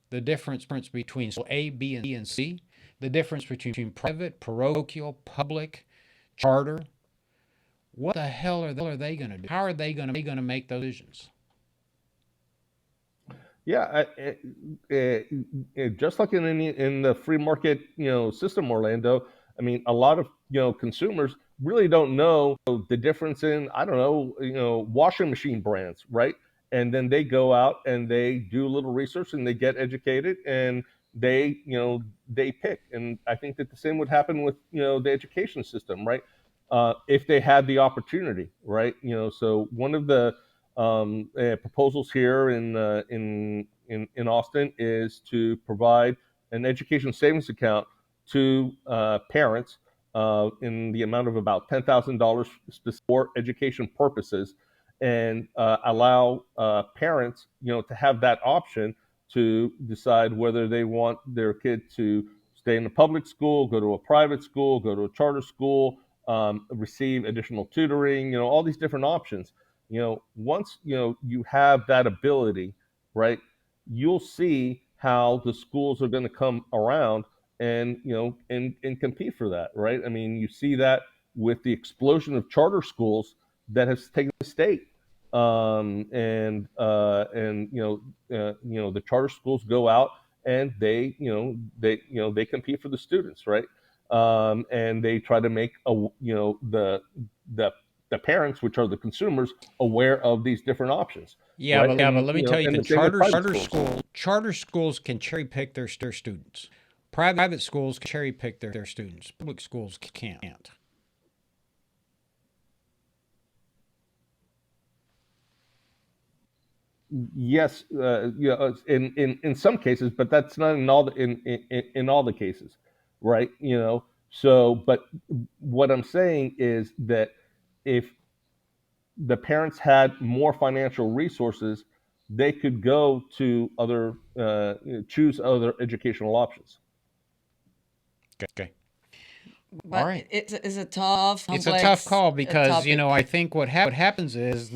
the difference between A, B, and C, the difference between private, parochial, public, charter. What the hell are they going to do? How are they going to make those decisions? Yeah, just like in the free market, system, Orlando. I mean, a lot of consumers really don't know the difference in, I don't know, washing machine brands, right? And then they go out and they do a little research and they get educated and they pick. And I think that the same would happen with the education system, right? If they had the opportunity, right? So one of the proposals here in Austin is to provide an education savings account to parents in the amount of about $10,000 for education purposes, and allow parents, to have that option to decide whether they want their kid to stay in a public school, go to a private school, go to a charter school, receive additional tutoring, all these different options. Once you have that ability, right, you'll see how the schools are going to come around and and compete for that, right? I mean, you see that with the explosion of charter schools that has taken the state, and the charter schools go out and they compete for the students, right? And they try to make the parents, which are the consumers, aware of these different options. Yeah, Right? but let me tell you, and the the same with charter schools can cherry pick their students. Private schools can cherry pick their students. Public schools can't. Yes, in some cases, but that's not in all in all the cases, right? So, but what I'm saying is that if the parents had more financial resources, they could go to other choose other educational options. Okay. But All right. it's a tough, It's a tough complex call because topic. I think what happens is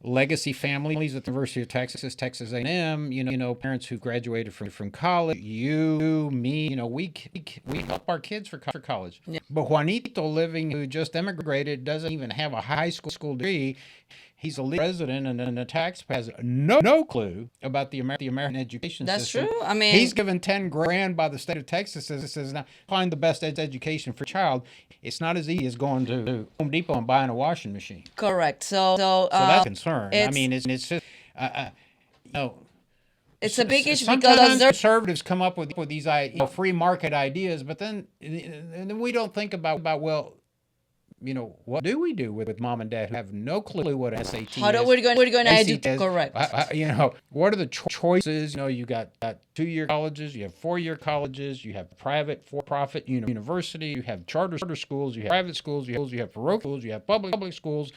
legacy families at the University of Texas, Texas A&M, parents who graduated from college, you, me, we help our kids for college. Yeah. But Juanito who just immigrated, doesn't even have a high school degree. He's a president and a taxpayer, has no clue about the American education system. That's true. I mean, he's given $10,000 by the state of Texas. Says now find the best education for your child. It's not as easy as going to Home Depot and buying a washing machine. correct. So that's a concern. I mean, it's just it's a big issue sometimes because conservatives come up with these free market ideas, but then we don't think about well, what do we do with mom and dad who have no clue what an SAT how is? we're going to educate? Correct. What are the choices? You got 2-year colleges, you have 4-year colleges, you have private, for-profit university, you have charter schools, you have private schools, you have parochial schools, you have public schools.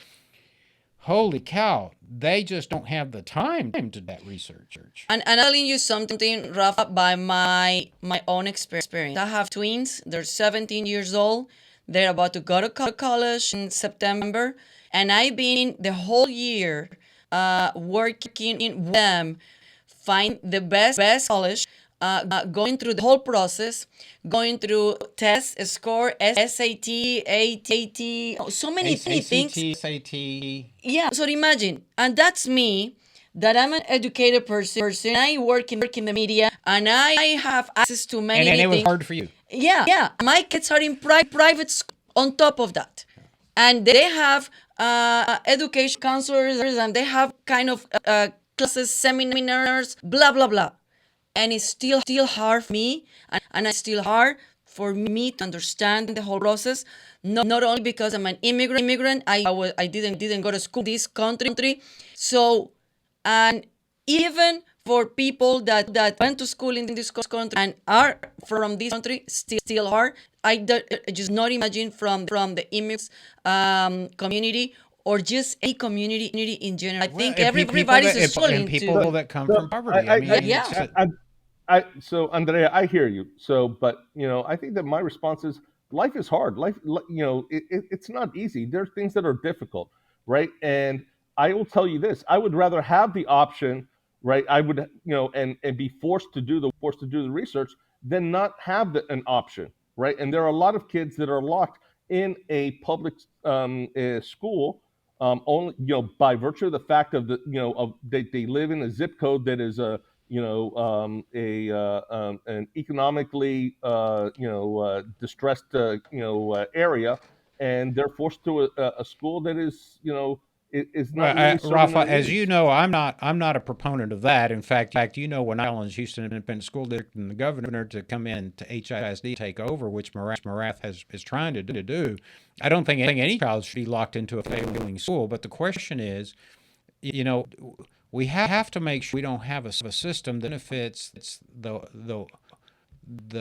Holy cow, they just don't have the time to do that research. And I'm telling you something, Rafa, by my own experience. I have twins. They're 17 years old. They're about to go to college in September. And I've been the whole year working with them, find the best college, going through the whole process, going through test, score, SAT, AT, so many things. SAT. Yeah, so imagine, and that's me, that I'm an educated person. I work in the media, and I have access to many And it was things. hard for you. Yeah. My kids are in private school on top of that. And they have education counselors, and they have kind of classes, seminars, blah, blah, blah. And it's still hard for me, and it's still hard for me to understand the whole process. Not only because I'm an immigrant, I didn't go to school in this country. So, and even for people that went to school in this country and are from this country, still hard. I just not imagine from the immigrants community or just any community in general. I think everybody's struggling to. People that come from poverty. So Andrea, I hear you. But I think that my response is life is hard. Life, it's not easy. There are things that are difficult, right? And I will tell you this: I would rather have the option, right? I would, and be forced to do the research than not have an option, right? And there are a lot of kids that are locked in a public school, only by virtue of the fact of they live in a zip code that is an economically distressed area, and they're forced to a school that is is not really serving Rafa, their as needs. you know, I'm not a proponent of that. In fact, when I challenged Houston Independent School District and the governor to come in to HISD take over, which Morath is trying to do, I don't think any child should be locked into a failing school. But the question is, we have to make sure we don't have a system that benefits the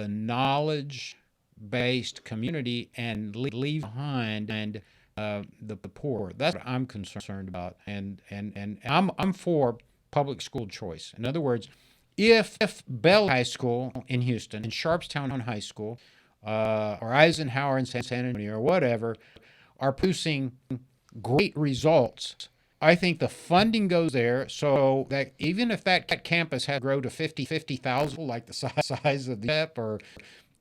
knowledge-based community and leave behind the poor. That's what I'm concerned about, and I'm for public school choice. In other words, if Bell High School in Houston and Sharpstown High School or Eisenhower in San Antonio or whatever are producing great results, I think the funding goes there so that even if that campus had to grow to 50,000, like the size of the UTEP or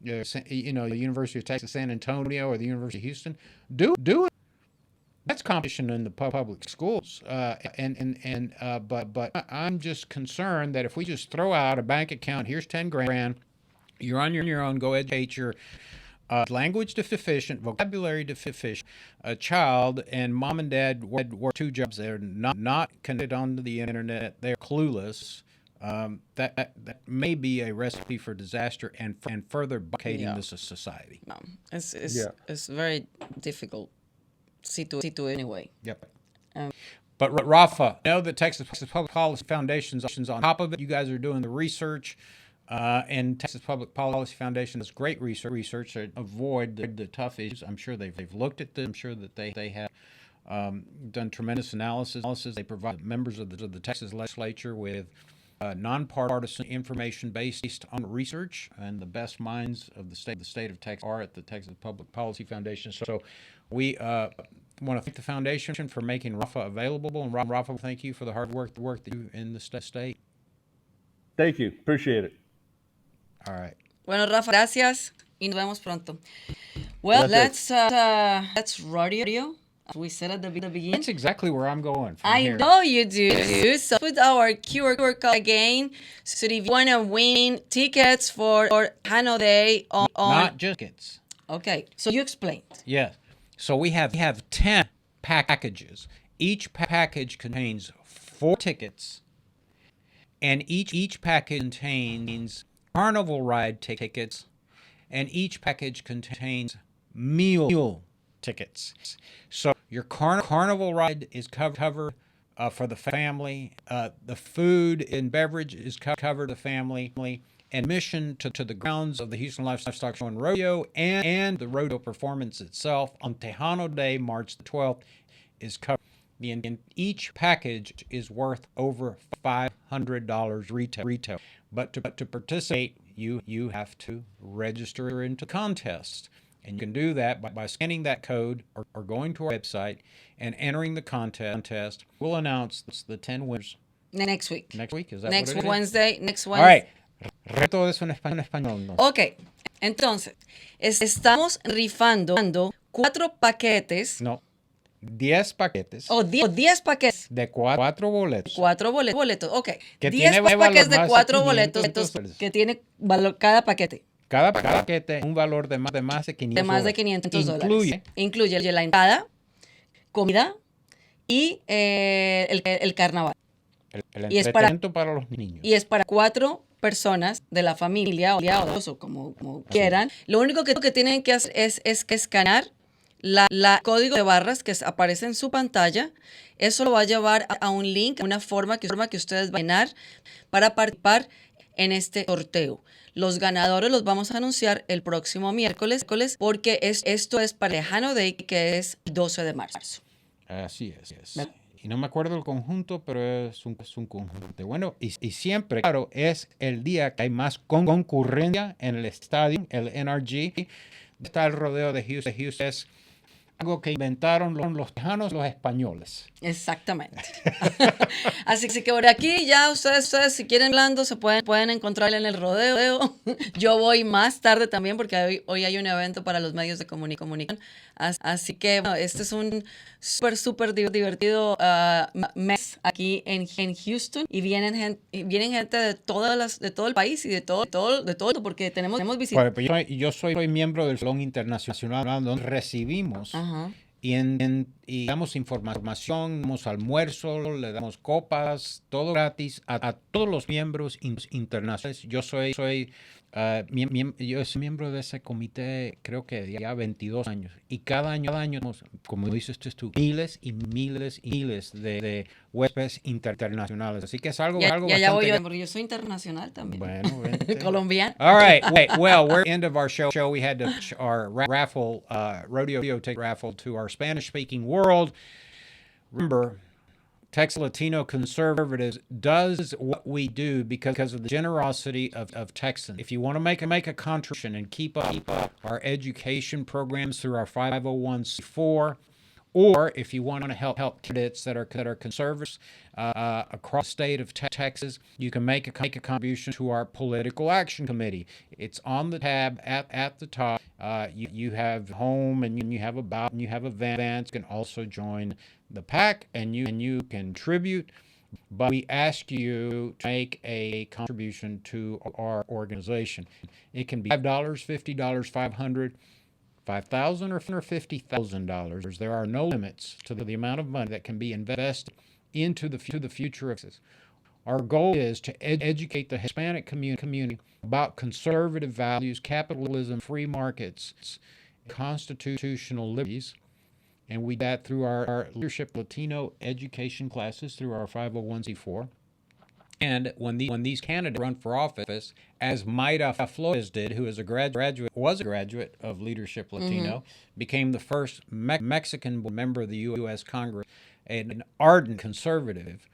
the University of Texas San Antonio or the University of Houston, do it. That's competition in the public schools, but I'm just concerned that if we just throw out a bank account, here's $10,000, you're on your own, go educate your language deficient, vocabulary deficient child, and mom and dad work 2 jobs. They're not connected onto the internet. They're clueless. That may be a recipe for disaster and further buccating this society. No, it's very difficult situation anyway. Yep. But Rafa, I know that Texas Public Policy Foundation's on top of it. You guys are doing the research. And Texas Public Policy Foundation does great research to avoid the tough issues. I'm sure they've looked at them. I'm sure that they have done tremendous analysis. They provide members of the Texas legislature with nonpartisan information based on research, and the best minds of the state of Texas are at the Texas Public Policy Foundation. So we want to thank the foundation for making Rafa available, and Rafa, thank you for the hard work that you do in the state. Thank you. Appreciate it. All right. Bueno, Rafa, gracias y nos vemos pronto. Well, let's radio. As we said at the beginning. That's exactly where I'm going from I here. know you do. So put our QR code again. So if you want to win tickets for Hano Day on Not just tickets. Okay, so you explained. Yes. So we have 10 packages. Each package contains 4 tickets, and each package contains carnival ride tickets, and each package contains meal tickets. So your carnival ride is covered for the family. The food and beverage is covered for the family. And admission to the grounds of the Houston Livestock Show and Rodeo and the rodeo performance itself on Tejano Day, March the 12th, is covered. And each package is worth over $500 retail. But to participate, you have to register into contests. And you can do that by scanning that code or going to our website and entering the contest. We'll announce the 10 winners next week. Next week? Is that next what it Wednesday? is? Next All Wednesday. right. Todo eso en español. No. Ok, entonces, estamos rifando 4 paquetes. No. 10 paquetes. O 10 paquetes. De 4 boletos. 4 boletos, ok. Que 10 tiene paquetes de valor 4 más de boletos $500. que tiene valor cada paquete. Cada paquete un valor de más de 500 De más de $500. Incluye la entrada, comida y el carnaval. El entretenimiento para los niños. Y es para 4 personas de la familia o dos, o como quieran. Lo único que tienen que hacer es escanear la código de barras que aparece en su pantalla. Eso lo va a llevar a un link, una forma que ustedes van a llenar para participar en este sorteo. Los ganadores los vamos a anunciar el próximo miércoles porque esto es para Lejano Day, que es el 12 de marzo. Así es. Y no me acuerdo el conjunto, pero es un conjunto. Bueno, y siempre, claro, es el día que hay más concurrencia en el estadio, el NRG. Está el rodeo de Houston. Es algo que inventaron los tejanos, los españoles. Exactamente. Así que por aquí ya ustedes si quieren hablando se pueden encontrar en el rodeo. Yo voy más tarde también porque hoy hay un evento para los medios de comunicación. Así que bueno, este es un súper divertido mes aquí en Houston y vienen gente de todo el país y de todo porque tenemos visitas. Bueno, yo soy miembro del Salón Internacional donde recibimos y damos información, damos almuerzo, le damos copas, todo gratis a todos los miembros internacionales. Yo soy miembro de ese comité, creo que ya 22 años. Y cada año, como dices tú, miles y miles de huéspedes internacionales. Así que es algo ya bastante... voy yo, porque yo soy internacional también. Bueno, colombiano. All right. Well, we're at the end of our show. We had our raffle, rodeo ticket raffle to our Spanish-speaking world. Remember, Texas Latino Conservatives does what we do because of the generosity of Texans. If you want to make a contribution and keep up our education programs through our 501c4, or if you want to help candidates that are conservatives across the state of Texas, you can make a contribution to our political action committee. It's on the tab at the top. You have home and you have a ballot and you have events. You can also join the PAC and you contribute. But we ask you to make a contribution to our organization. It can be $5, $50, $500. $5,000 or $50,000. There are no limits to the amount of money that can be invested into the future of this. Our goal is to educate the Hispanic community about conservative values, capitalism, free markets, constitutional liberties, and we do that through our leadership Latino education classes through our 501c4. And when these candidates run for office, as Mayra Flores did, who was a graduate of Leadership Latino, became the first Mexican member of the U.S. Congress, an ardent conservative,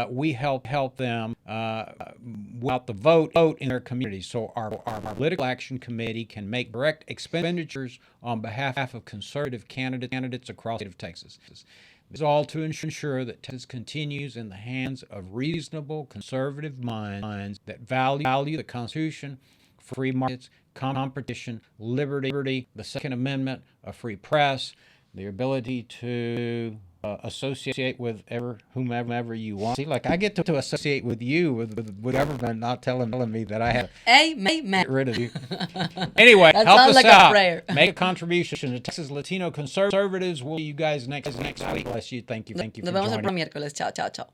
we help them without the vote in their communities. So our political action committee can make direct expenditures on behalf of conservative candidates across the state of Texas. This is all to ensure that Texas continues in the hands of reasonable conservative minds that value the Constitution, free markets, competition, liberty, the Second Amendment, a free press, the ability to associate with whomever you want. See, like I get to associate with you with government not telling me that I have to get rid of you. Anyway, That help sounds us like out. a prayer. Make a contribution to Texas Latino conservatives. We'll see you guys next week. Bless you. Thank you for Nos vemos el joining. próximo miércoles. Chao, chao, chao.